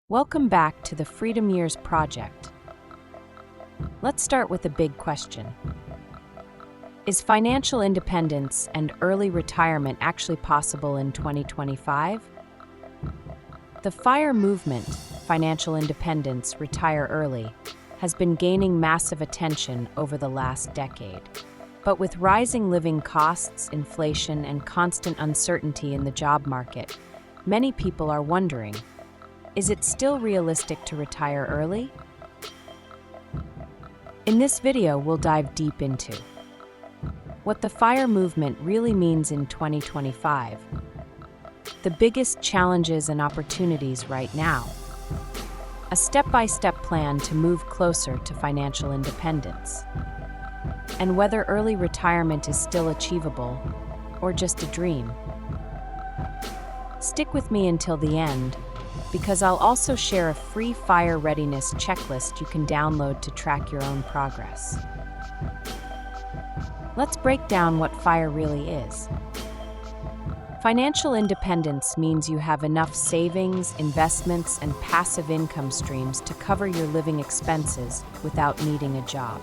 Welcome back to the Freedom Years Project. Let's start with a big question. Is financial independence and early retirement actually possible in 2025? The FIRE movement, Financial Independence, Retire Early, has been gaining massive attention over the last decade. But with rising living costs, inflation, and constant uncertainty in the job market, many people are wondering, is it still realistic to retire early? In this video, we'll dive deep into what the FIRE movement really means in 2025, the biggest challenges and opportunities right now, a step-by-step plan to move closer to financial independence, and whether early retirement is still achievable or just a dream. Stick with me until the end, because I'll also share a free FIRE readiness checklist you can download to track your own progress. Let's break down what FIRE really is. Financial independence means you have enough savings, investments, and passive income streams to cover your living expenses without needing a job.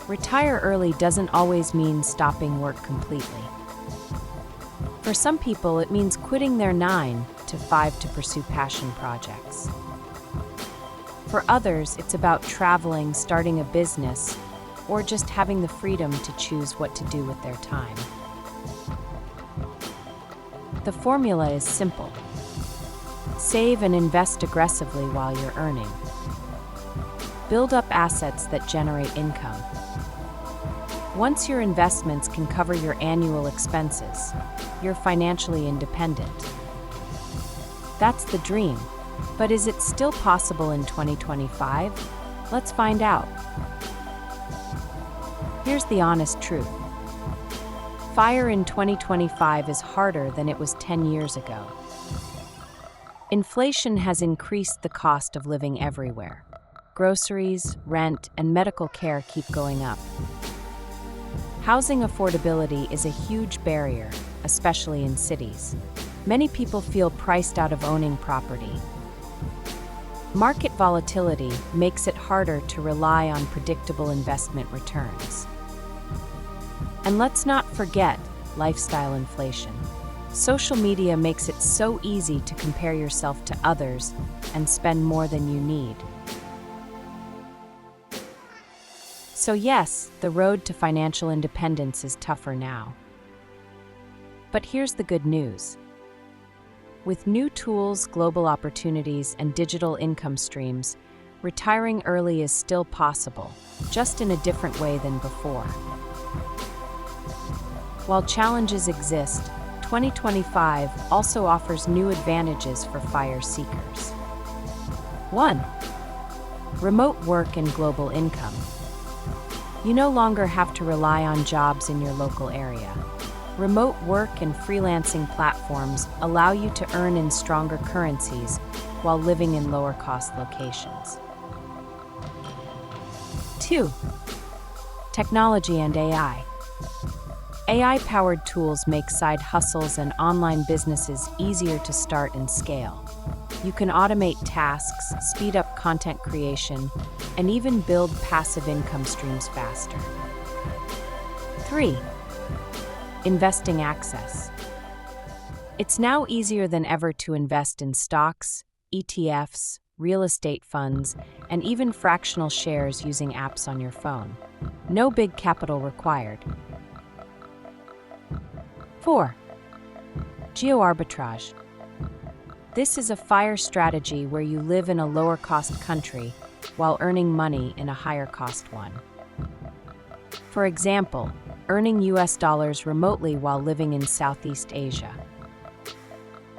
Retire early doesn't always mean stopping work completely. For some people, it means quitting their 9 to 5 to pursue passion projects. For others, it's about traveling, starting a business, or just having the freedom to choose what to do with their time. The formula is simple. Save and invest aggressively while you're earning. Build up assets that generate income. Once your investments can cover your annual expenses, you're financially independent. That's the dream, but is it still possible in 2025? Let's find out. Here's the honest truth. FIRE in 2025 is harder than it was 10 years ago. Inflation has increased the cost of living everywhere. Groceries, rent, and medical care keep going up. Housing affordability is a huge barrier, especially in cities. Many people feel priced out of owning property. Market volatility makes it harder to rely on predictable investment returns. And let's not forget lifestyle inflation. Social media makes it so easy to compare yourself to others and spend more than you need. So yes, the road to financial independence is tougher now. But here's the good news. With new tools, global opportunities, and digital income streams, retiring early is still possible, just in a different way than before. While challenges exist, 2025 also offers new advantages for FIRE seekers. 1. Remote work and global income. You no longer have to rely on jobs in your local area. Remote work and freelancing platforms allow you to earn in stronger currencies while living in lower-cost locations. 2. Technology and AI. AI-powered tools make side hustles and online businesses easier to start and scale. You can automate tasks, speed up content creation, and even build passive income streams faster. 3. Investing access. It's now easier than ever to invest in stocks, ETFs, real estate funds, and even fractional shares using apps on your phone. No big capital required. 4. Geo-arbitrage. This is a FIRE strategy where you live in a lower-cost country while earning money in a higher-cost one. For example, earning US dollars remotely while living in Southeast Asia.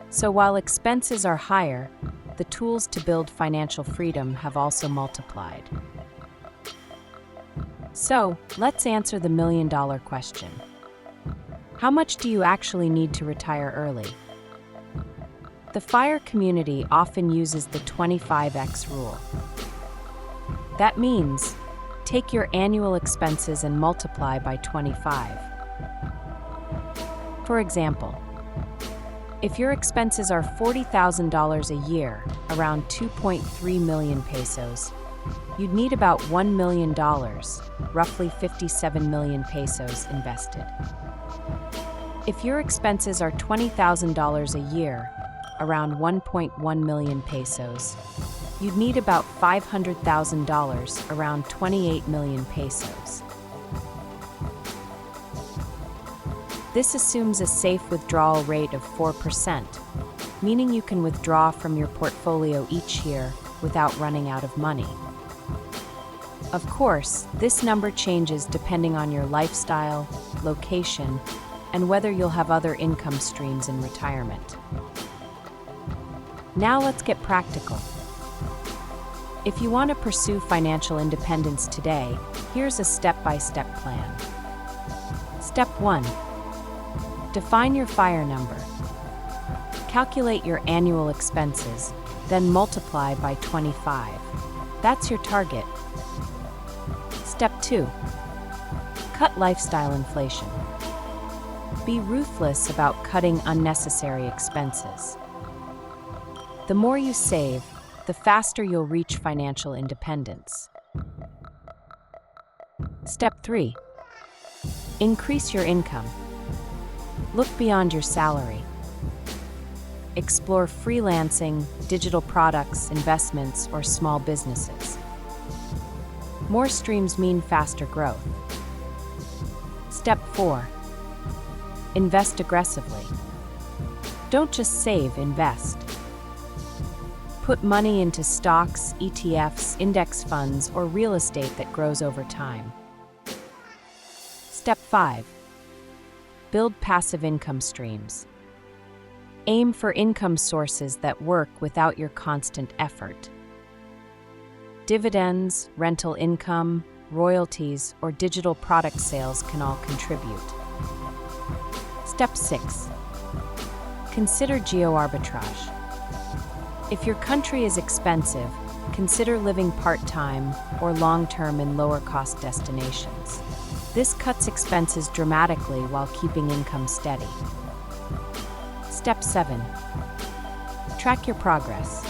So while expenses are higher, the tools to build financial freedom have also multiplied. So, let's answer the million-dollar question. How much do you actually need to retire early? The FIRE community often uses the 25x rule. That means, take your annual expenses and multiply by 25. For example, If your expenses are $40,000 a year, around 2.3 million pesos, you'd need about $1 million, roughly 57 million pesos invested. If your expenses are $20,000 a year, around 1.1 million pesos, you'd need about $500,000, around 28 million pesos. This assumes a safe withdrawal rate of 4%, meaning you can withdraw from your portfolio each year without running out of money. Of course, this number changes depending on your lifestyle, location, and whether you'll have other income streams in retirement. Now let's get practical. If you want to pursue financial independence today, here's a step-by-step plan. Step 1. Define your FIRE number. Calculate your annual expenses, then multiply by 25. That's your target. Step 2. Cut lifestyle inflation. Be ruthless about cutting unnecessary expenses. The more you save, the faster you'll reach financial independence. Step 3. Increase your income. Look beyond your salary. Explore freelancing, digital products, investments, or small businesses. More streams mean faster growth. Step 4. Invest aggressively. Don't just save, invest. Put money into stocks, ETFs, index funds, or real estate that grows over time. Step 5. Build passive income streams. Aim for income sources that work without your constant effort. Dividends, rental income, royalties, or digital product sales can all contribute. Step 6. Consider geo-arbitrage. If your country is expensive, consider living part-time or long-term in lower-cost destinations. This cuts expenses dramatically while keeping income steady. Step 7. Track your progress.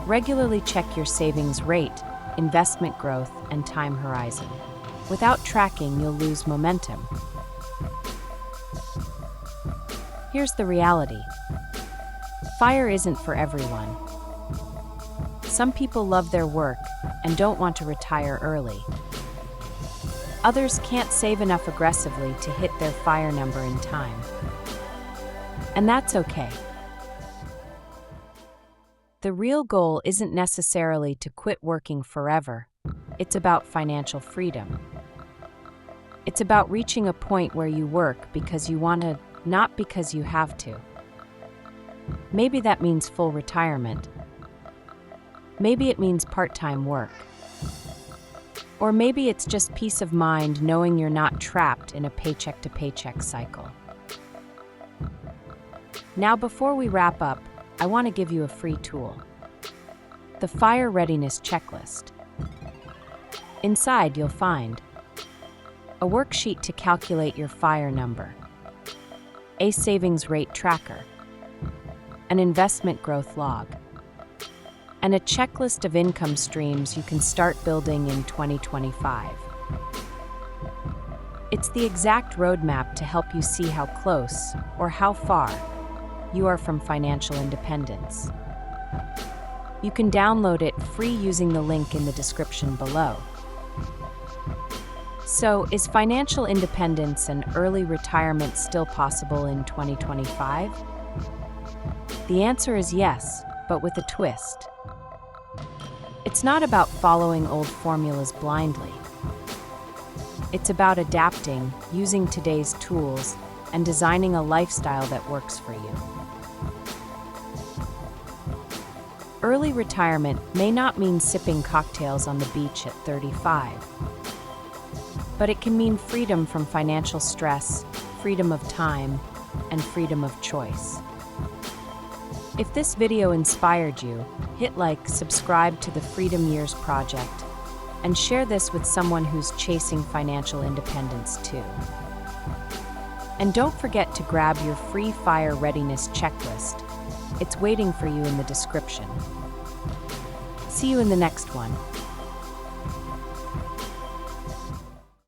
Regularly check your savings rate, investment growth, and time horizon. Without tracking, you'll lose momentum. Here's the reality. FIRE isn't for everyone. Some people love their work and don't want to retire early. Others can't save enough aggressively to hit their FIRE number in time. And that's okay. The real goal isn't necessarily to quit working forever. It's about financial freedom. It's about reaching a point where you work because you want to, not because you have to. Maybe that means full retirement. Maybe it means part-time work. Or maybe it's just peace of mind knowing you're not trapped in a paycheck-to-paycheck cycle. Now, before we wrap up, I want to give you a free tool. The FIRE Readiness Checklist. Inside, you'll find a worksheet to calculate your FIRE number, a savings rate tracker, an investment growth log, and a checklist of income streams you can start building in 2025. It's the exact roadmap to help you see how close, or how far, you are from financial independence. You can download it free using the link in the description below. So, is financial independence and early retirement still possible in 2025? The answer is yes, but with a twist. It's not about following old formulas blindly. It's about adapting, using today's tools, and designing a lifestyle that works for you. Early retirement may not mean sipping cocktails on the beach at 35, but it can mean freedom from financial stress, freedom of time, and freedom of choice. If this video inspired you, hit like, subscribe to the Freedom Years Project, and share this with someone who's chasing financial independence too. And don't forget to grab your free fire readiness checklist. It's waiting for you in the description. See you in the next one.